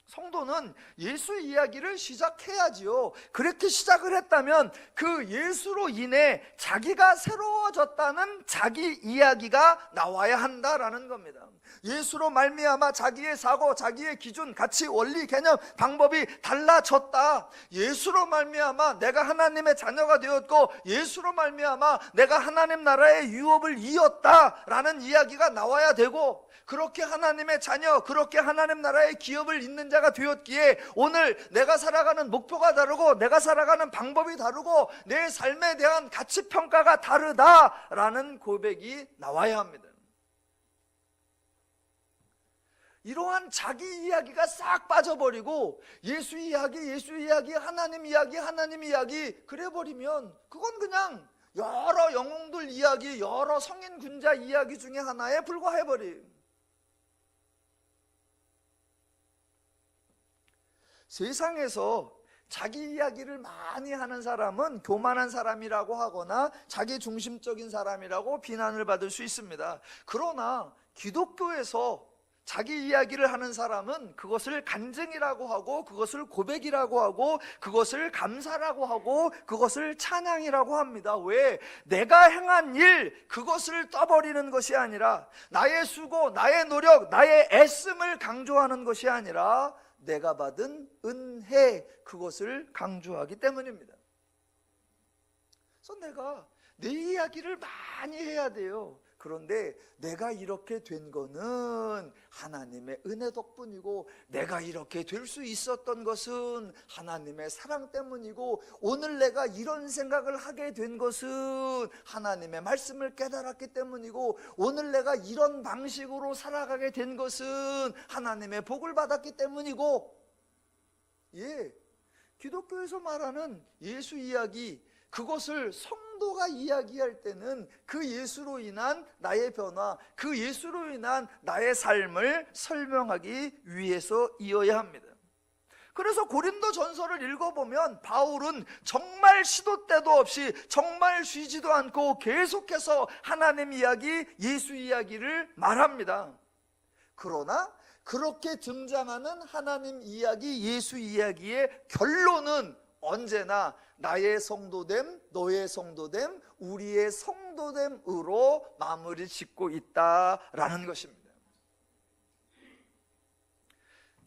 성도는 예수 이야기를 시작해야지요. 그렇게 시작을 했다면 그 예수로 인해 자기가 새로워졌다는 자기 이야기가 나와야 한다라는 겁니다. 예수로 말미암아 자기의 사고, 자기의 기준, 가치, 원리, 개념, 방법이 달라졌다. 예수로 말미암아 내가 하나님의 자녀가 되었고, 예수로 말미암아 내가 하나님 나라의 유업을 이었다라는 이야기가 나와야 되고, 그렇게 하나님의 자녀, 그렇게 하나님 나라의 기업을 잇는 자가 되었기에 오늘 내가 살아가는 목표가 다르고 내가 살아가는 방법이 다르고 내 삶에 대한 가치평가가 다르다라는 고백이 나와야 합니다. 이러한 자기 이야기가 싹 빠져버리고 예수 이야기, 하나님 이야기 그래버리면 그건 그냥 여러 영웅들 이야기, 여러 성인 군자 이야기 중에 하나에 불과해버림. 세상에서 자기 이야기를 많이 하는 사람은 교만한 사람이라고 하거나 자기 중심적인 사람이라고 비난을 받을 수 있습니다. 그러나 기독교에서 자기 이야기를 하는 사람은 그것을 간증이라고 하고, 그것을 고백이라고 하고, 그것을 감사라고 하고, 그것을 찬양이라고 합니다. 왜? 내가 행한 일, 그것을 떠버리는 것이 아니라, 나의 수고, 나의 노력, 나의 애씀을 강조하는 것이 아니라 내가 받은 은혜, 그것을 강조하기 때문입니다. 그래서 내가 내 이야기를 많이 해야 돼요. 그런데 내가 이렇게 된 거는 하나님의 은혜 덕분이고, 내가 이렇게 될 수 있었던 것은 하나님의 사랑 때문이고, 오늘 내가 이런 생각을 하게 된 것은 하나님의 말씀을 깨달았기 때문이고, 오늘 내가 이런 방식으로 살아가게 된 것은 하나님의 복을 받았기 때문이고, 기독교에서 말하는 예수 이야기, 그것을 성도가 이야기할 때는 그 예수로 인한 나의 변화, 그 예수로 인한 나의 삶을 설명하기 위해서 이어야 합니다. 그래서 고린도 전서를 읽어보면 바울은 정말 시도 때도 없이, 정말 쉬지도 않고 계속해서 하나님 이야기, 예수 이야기를 말합니다. 그러나 그렇게 등장하는 하나님 이야기, 예수 이야기의 결론은 언제나 나의 성도됨, 너의 성도됨, 우리의 성도됨으로 마무리 짓고 있다라는 것입니다.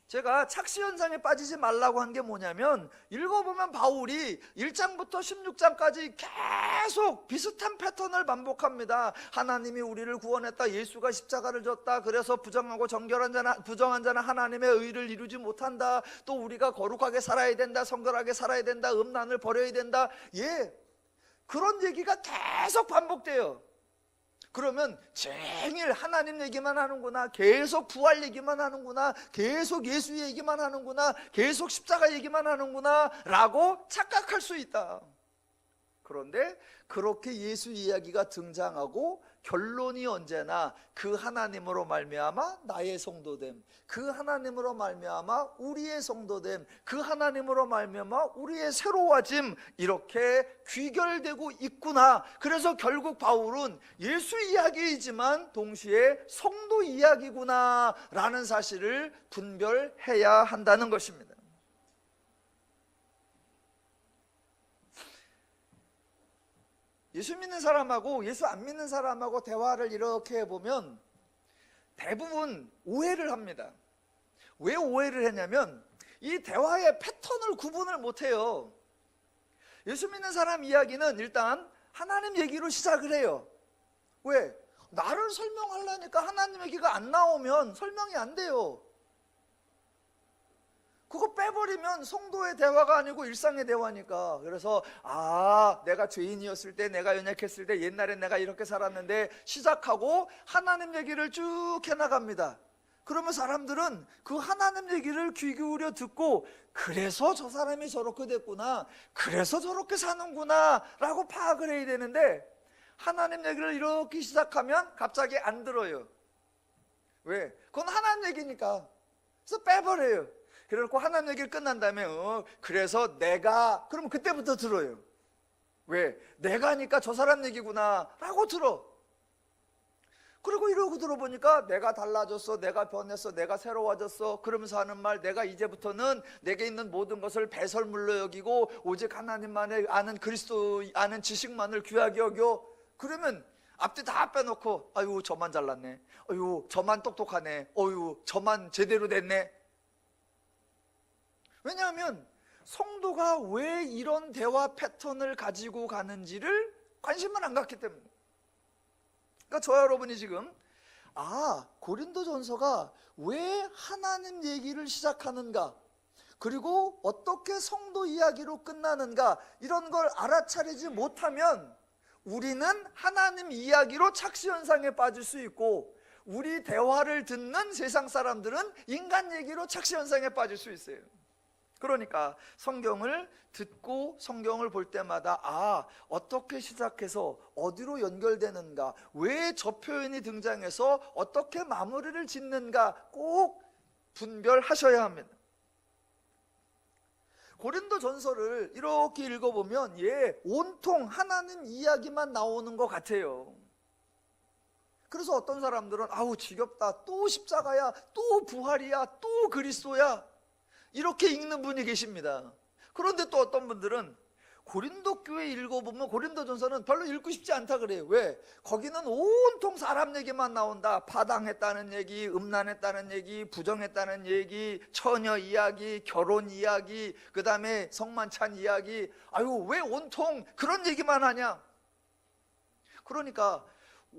제가 착시 현상에 빠지지 말라고 한 게 뭐냐면, 읽어보면 바울이 1장부터 16장까지 계속 비슷한 패턴을 반복합니다. 하나님이 우리를 구원했다, 예수가 십자가를 졌다, 그래서 부정한 자는 하나님의 의를 이루지 못한다, 또 우리가 거룩하게 살아야 된다, 성결하게 살아야 된다, 음란을 버려야 된다, 그런 얘기가 계속 반복돼요. 그러면 쟁일 하나님 얘기만 하는구나, 계속 부활 얘기만 하는구나, 계속 예수 얘기만 하는구나, 계속 십자가 얘기만 하는구나 라고 착각할 수 있다. 그런데 그렇게 예수 이야기가 등장하고 결론이 언제나 그 하나님으로 말미암아 나의 성도됨, 그 하나님으로 말미암아 우리의 성도됨, 그 하나님으로 말미암아 우리의 새로워짐, 이렇게 귀결되고 있구나. 그래서 결국 바울은 예수 이야기이지만 동시에 성도 이야기구나 라는 사실을 분별해야 한다는 것입니다. 예수 믿는 사람하고 예수 안 믿는 사람하고 대화를 이렇게 해보면 대부분 오해를 합니다. 왜 오해를 했냐면 이 대화의 패턴을 구분을 못해요. 예수 믿는 사람 이야기는 일단 하나님 얘기로 시작을 해요. 왜? 나를 설명하려니까 하나님 얘기가 안 나오면 설명이 안 돼요. 그거 빼버리면 성도의 대화가 아니고 일상의 대화니까. 그래서 내가 죄인이었을 때, 내가 연약했을 때, 옛날에 내가 이렇게 살았는데 시작하고 하나님 얘기를 쭉 해나갑니다. 그러면 사람들은 그 하나님 얘기를 귀 기울여 듣고, 그래서 저 사람이 저렇게 됐구나, 그래서 저렇게 사는구나 라고 파악을 해야 되는데, 하나님 얘기를 이렇게 시작하면 갑자기 안 들어요. 왜? 그건 하나님 얘기니까. 그래서 빼버려요. 그래놓고 하나님 얘기를 끝난 다음에 그래서 내가, 그럼 그때부터 들어요. 왜? 내가 하니까 저 사람 얘기구나 라고 들어. 그리고 이러고 들어보니까 내가 달라졌어, 내가 변했어, 내가 새로워졌어 그러면서 하는 말, 내가 이제부터는 내게 있는 모든 것을 배설물로 여기고 오직 하나님만을 아는 그리스도 아는 지식만을 귀하게 여겨. 그러면 앞뒤 다 빼놓고 아유 저만 잘났네, 아유 저만 똑똑하네, 아유 저만 제대로 됐네. 왜냐하면 성도가 왜 이런 대화 패턴을 가지고 가는지를 관심을 안 갖기 때문에. 그러니까 저와 여러분이 지금 고린도전서가 왜 하나님 얘기를 시작하는가, 그리고 어떻게 성도 이야기로 끝나는가, 이런 걸 알아차리지 못하면 우리는 하나님 이야기로 착시현상에 빠질 수 있고, 우리 대화를 듣는 세상 사람들은 인간 얘기로 착시현상에 빠질 수 있어요. 그러니까 성경을 듣고 성경을 볼 때마다 어떻게 시작해서 어디로 연결되는가, 왜 저 표현이 등장해서 어떻게 마무리를 짓는가 꼭 분별하셔야 합니다. 고린도전서를 이렇게 읽어보면 온통 하나님 이야기만 나오는 것 같아요. 그래서 어떤 사람들은 지겹다, 또 십자가야, 또 부활이야, 또 그리스도야, 이렇게 읽는 분이 계십니다. 그런데 또 어떤 분들은 고린도 교회 읽어보면 고린도전서는 별로 읽고 싶지 않다 그래요. 왜? 거기는 온통 사람 얘기만 나온다. 파당했다는 얘기, 음란했다는 얘기, 부정했다는 얘기, 처녀 이야기, 결혼 이야기, 그 다음에 성만찬 이야기. 왜 온통 그런 얘기만 하냐? 그러니까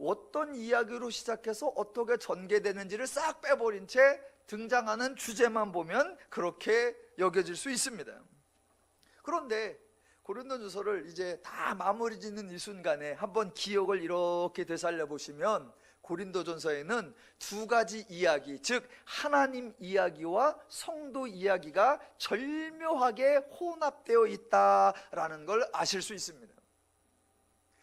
어떤 이야기로 시작해서 어떻게 전개되는지를 싹 빼버린 채 등장하는 주제만 보면 그렇게 여겨질 수 있습니다. 그런데 고린도전서를 이제 다 마무리 짓는 이 순간에 한번 기억을 이렇게 되살려 보시면 고린도전서에는 두 가지 이야기, 즉 하나님 이야기와 성도 이야기가 절묘하게 혼합되어 있다라는 걸 아실 수 있습니다.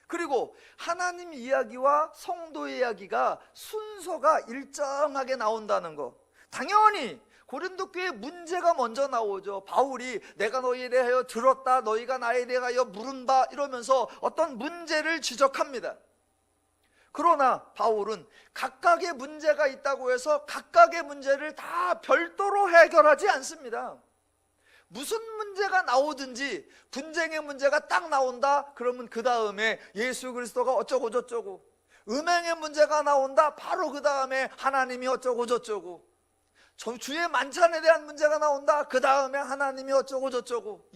그리고 하나님 이야기와 성도 이야기가 순서가 일정하게 나온다는 거, 당연히 고린도 교회에 문제가 먼저 나오죠. 바울이 내가 너희에 대하여 들었다, 너희가 나에 대하여 물은다 이러면서 어떤 문제를 지적합니다. 그러나 바울은 각각의 문제가 있다고 해서 각각의 문제를 다 별도로 해결하지 않습니다. 무슨 문제가 나오든지 분쟁의 문제가 딱 나온다 그러면 그 다음에 예수 그리스도가 어쩌고 저쩌고, 음행의 문제가 나온다 바로 그 다음에 하나님이 어쩌고 저쩌고, 주의 만찬에 대한 문제가 나온다 그 다음에 하나님이 어쩌고 저쩌고.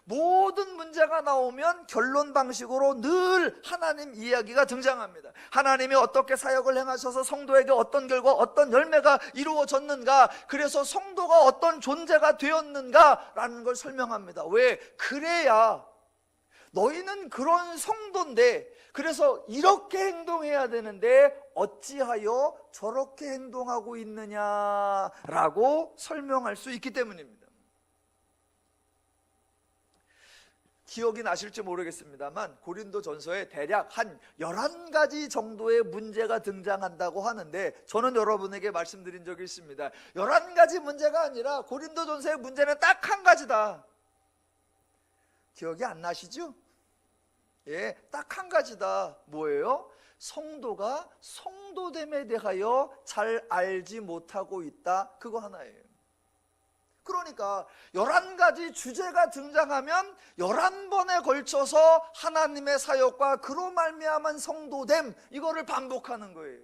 모든 문제가 나오면 결론 방식으로 늘 하나님 이야기가 등장합니다. 하나님이 어떻게 사역을 행하셔서 성도에게 어떤 결과, 어떤 열매가 이루어졌는가, 그래서 성도가 어떤 존재가 되었는가 라는 걸 설명합니다. 왜? 그래야 너희는 그런 성도인데, 그래서 이렇게 행동해야 되는데 어찌하여 저렇게 행동하고 있느냐라고 설명할 수 있기 때문입니다. 기억이 나실지 모르겠습니다만 고린도전서에 대략 한 11가지 정도의 문제가 등장한다고 하는데, 저는 여러분에게 말씀드린 적이 있습니다. 11가지 문제가 아니라 고린도전서의 문제는 딱 한 가지다. 기억이 안 나시죠? 딱 한 가지다. 뭐예요? 성도가 성도됨에 대하여 잘 알지 못하고 있다. 그거 하나예요. 그러니까 11가지 주제가 등장하면 11번에 걸쳐서 하나님의 사역과 그로 말미암은 성도됨, 이거를 반복하는 거예요.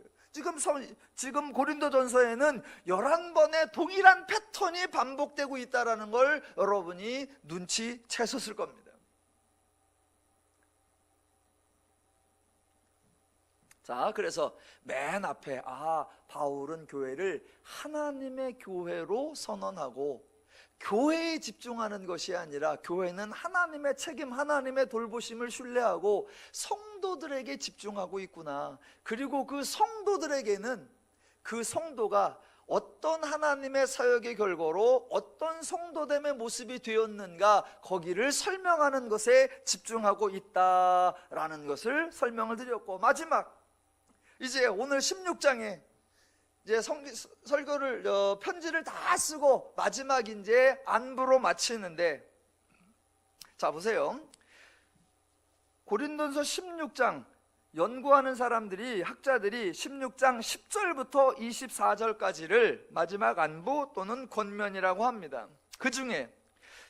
지금 고린도전서에는 11번의 동일한 패턴이 반복되고 있다는 걸 여러분이 눈치채셨을 겁니다. 자, 그래서 맨 앞에 바울은 교회를 하나님의 교회로 선언하고, 교회에 집중하는 것이 아니라 교회는 하나님의 책임, 하나님의 돌보심을 신뢰하고 성도들에게 집중하고 있구나. 그리고 그 성도들에게는 그 성도가 어떤 하나님의 사역의 결과로 어떤 성도됨의 모습이 되었는가, 거기를 설명하는 것에 집중하고 있다라는 것을 설명을 드렸고, 마지막 이제 오늘 16장에 이제 설교를 편지를 다 쓰고 마지막 이제 안부로 마치는데, 자 보세요. 고린도전서 16장 연구하는 사람들이, 학자들이 16장 10절부터 24절까지를 마지막 안부 또는 권면이라고 합니다. 그 중에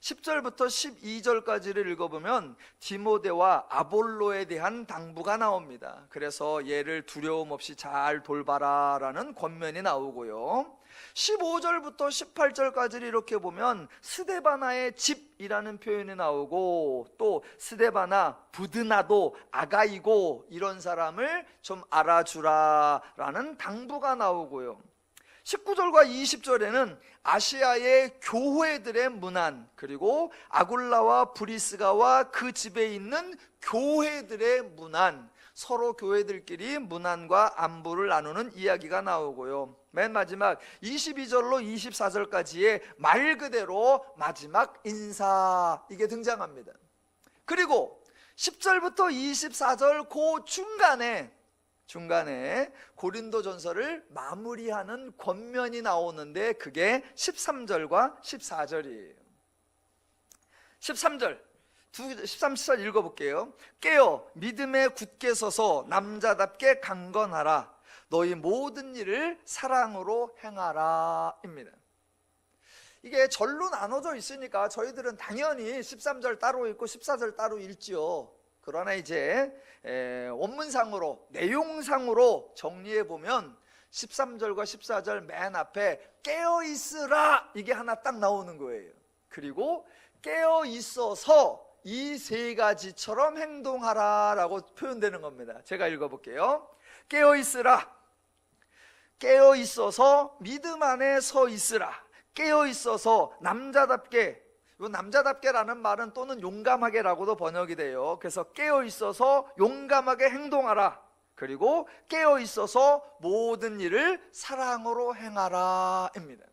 10절부터 12절까지를 읽어보면 디모데와 아볼로에 대한 당부가 나옵니다. 그래서 얘를 두려움 없이 잘 돌봐라 라는 권면이 나오고요, 15절부터 18절까지를 이렇게 보면 스데바나의 집이라는 표현이 나오고, 또 스데바나, 부드나도, 아가이고 이런 사람을 좀 알아주라 라는 당부가 나오고요, 19절과 20절에는 아시아의 교회들의 문안, 그리고 아굴라와 브리스가와 그 집에 있는 교회들의 문안, 서로 교회들끼리 문안과 안부를 나누는 이야기가 나오고요, 맨 마지막 22절로 24절까지의 말 그대로 마지막 인사, 이게 등장합니다. 그리고 10절부터 24절 그 중간에 고린도전서를 마무리하는 권면이 나오는데 그게 13절과 14절이에요. 13절 13절 읽어볼게요. 깨어 믿음에 굳게 서서 남자답게 강건하라. 너희 모든 일을 사랑으로 행하라 입니다. 이게 절로 나눠져 있으니까 저희들은 당연히 13절 따로 읽고 14절 따로 읽지요. 그러나 이제 원문상으로, 내용상으로 정리해보면 13절과 14절 맨 앞에 깨어있으라, 이게 하나 딱 나오는 거예요. 그리고 깨어있어서 이 세 가지처럼 행동하라 라고 표현되는 겁니다. 제가 읽어볼게요. 깨어있으라, 깨어있어서 믿음 안에 서 있으라, 깨어있어서 남자답게, 남자답게라는 말은 또는 용감하게라고도 번역이 돼요. 그래서 깨어있어서 용감하게 행동하라, 그리고 깨어있어서 모든 일을 사랑으로 행하라 입니다.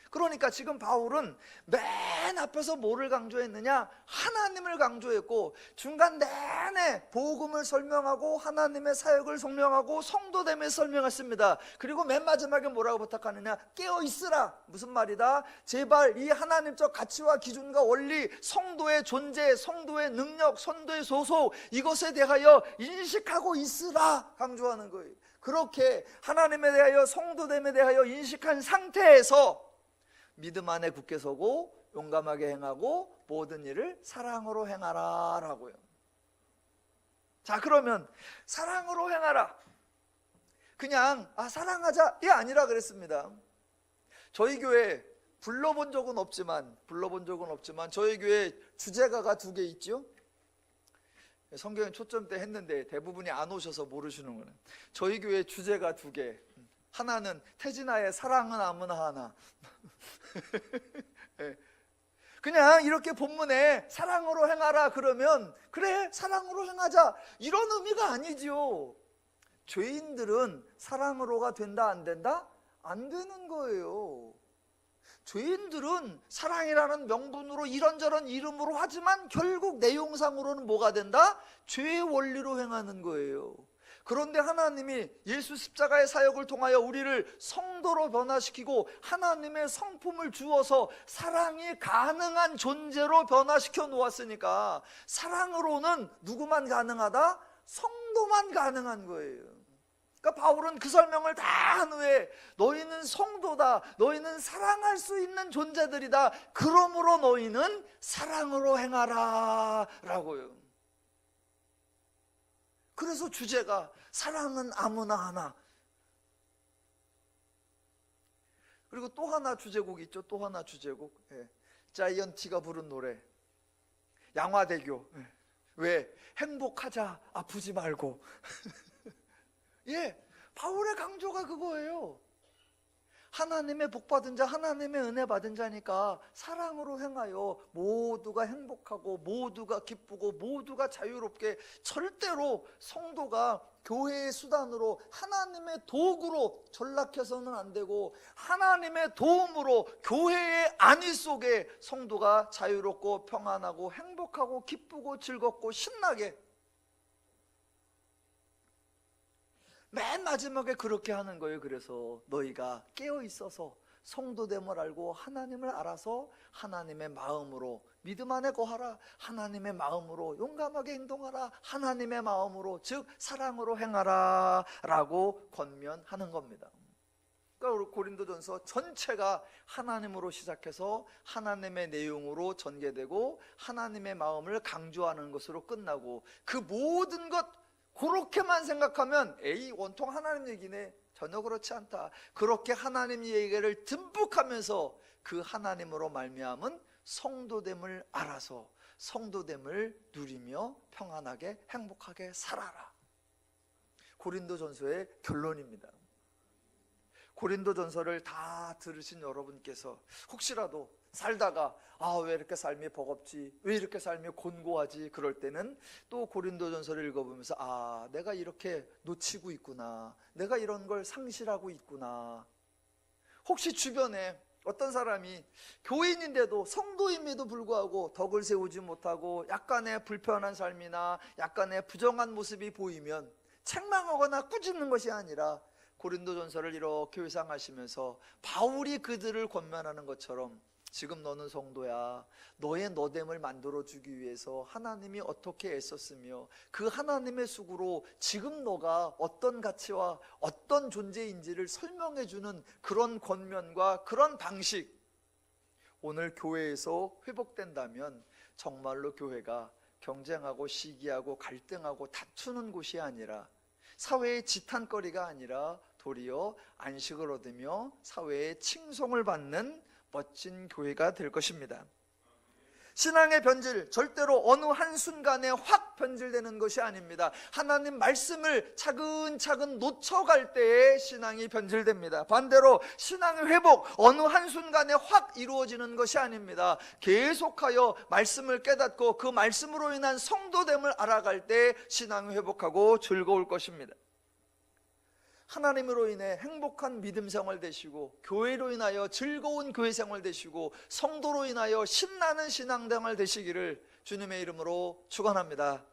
그러니까 지금 바울은 맨 앞에서 뭐를 강조했느냐? 하나님을 강조했고, 중간 내내 복음을 설명하고 하나님의 사역을 설명하고 성도됨을 설명했습니다. 그리고 맨 마지막에 뭐라고 부탁하느냐? 깨어있으라. 무슨 말이다? 제발 이 하나님적 가치와 기준과 원리, 성도의 존재, 성도의 능력, 성도의 소속, 이것에 대하여 인식하고 있으라 강조하는 거예요. 그렇게 하나님에 대하여, 성도됨에 대하여 인식한 상태에서 믿음 안에 굳게 서고 용감하게 행하고 모든 일을 사랑으로 행하라 라고요. 자, 그러면 사랑으로 행하라, 그냥 사랑하자 이 아니라 그랬습니다. 저희 교회 불러본 적은 없지만 저희 교회 주제가가 2개 있죠. 성경에 초점 때 했는데 대부분이 안 오셔서 모르시는 거는, 저희 교회 주제가 2개. 하나는 태진아의 사랑은 아무나 하나. 그냥 이렇게 본문에 사랑으로 행하라 그러면 그래 사랑으로 행하자 이런 의미가 아니지요. 죄인들은 사랑으로가 된다 안 된다? 안 되는 거예요. 죄인들은 사랑이라는 명분으로 이런저런 이름으로 하지만 결국 내용상으로는 뭐가 된다? 죄의 원리로 행하는 거예요. 그런데 하나님이 예수 십자가의 사역을 통하여 우리를 성도로 변화시키고 하나님의 성품을 주어서 사랑이 가능한 존재로 변화시켜 놓았으니까 사랑으로는 누구만 가능하다? 성도만 가능한 거예요. 그러니까 바울은 그 설명을 다 한 후에 너희는 성도다, 너희는 사랑할 수 있는 존재들이다, 그러므로 너희는 사랑으로 행하라 라고요. 그래서 주제가 사랑은 아무나 하나. 그리고 또 하나 주제곡 있죠. 또 하나 주제곡, 자이언티가 부른 노래, 양화대교. 왜? 행복하자, 아프지 말고. 바울의 강조가 그거예요. 하나님의 복받은 자, 하나님의 은혜 받은 자니까 사랑으로 행하여 모두가 행복하고 모두가 기쁘고 모두가 자유롭게, 절대로 성도가 교회의 수단으로 하나님의 도구로 전락해서는 안 되고 하나님의 도움으로 교회의 안위 속에 성도가 자유롭고 평안하고 행복하고 기쁘고 즐겁고 신나게, 맨 마지막에 그렇게 하는 거예요. 그래서 너희가 깨어 있어서 성도됨을 알고 하나님을 알아서 하나님의 마음으로 믿음 안에 거하라, 하나님의 마음으로 용감하게 행동하라, 하나님의 마음으로 즉 사랑으로 행하라 라고 권면하는 겁니다. 그러니까 고린도전서 전체가 하나님으로 시작해서 하나님의 내용으로 전개되고 하나님의 마음을 강조하는 것으로 끝나고, 그 모든 것 그렇게만 생각하면 에이 원통 하나님 얘기네, 전혀 그렇지 않다. 그렇게 하나님 얘기를 듬뿍하면서 그 하나님으로 말미암은 성도됨을 알아서 성도됨을 누리며 평안하게 행복하게 살아라. 고린도전서의 결론입니다. 고린도전서를 다 들으신 여러분께서 혹시라도 살다가 왜 이렇게 삶이 버겁지, 왜 이렇게 삶이 곤고하지, 그럴 때는 또 고린도전서를 읽어보면서 내가 이렇게 놓치고 있구나, 내가 이런 걸 상실하고 있구나. 혹시 주변에 어떤 사람이 교인인데도 성도임에도 불구하고 덕을 세우지 못하고 약간의 불편한 삶이나 약간의 부정한 모습이 보이면 책망하거나 꾸짖는 것이 아니라 고린도전서를 이렇게 회상하시면서 바울이 그들을 권면하는 것처럼 지금 너는 성도야, 너의 너됨을 만들어주기 위해서 하나님이 어떻게 애썼으며 그 하나님의 수고로 지금 너가 어떤 가치와 어떤 존재인지를 설명해주는 그런 권면과 그런 방식, 오늘 교회에서 회복된다면 정말로 교회가 경쟁하고 시기하고 갈등하고 다투는 곳이 아니라, 사회의 지탄거리가 아니라 도리어 안식을 얻으며 사회의 칭송을 받는 멋진 교회가 될 것입니다. 신앙의 변질, 절대로 어느 한순간에 확 변질되는 것이 아닙니다. 하나님 말씀을 차근차근 놓쳐갈 때에 신앙이 변질됩니다. 반대로 신앙의 회복, 어느 한순간에 확 이루어지는 것이 아닙니다. 계속하여 말씀을 깨닫고 그 말씀으로 인한 성도됨을 알아갈 때 신앙이 회복하고 즐거울 것입니다. 하나님으로 인해 행복한 믿음 생활 되시고, 교회로 인하여 즐거운 교회 생활 되시고, 성도로 인하여 신나는 신앙 생활 되시기를 주님의 이름으로 축원합니다.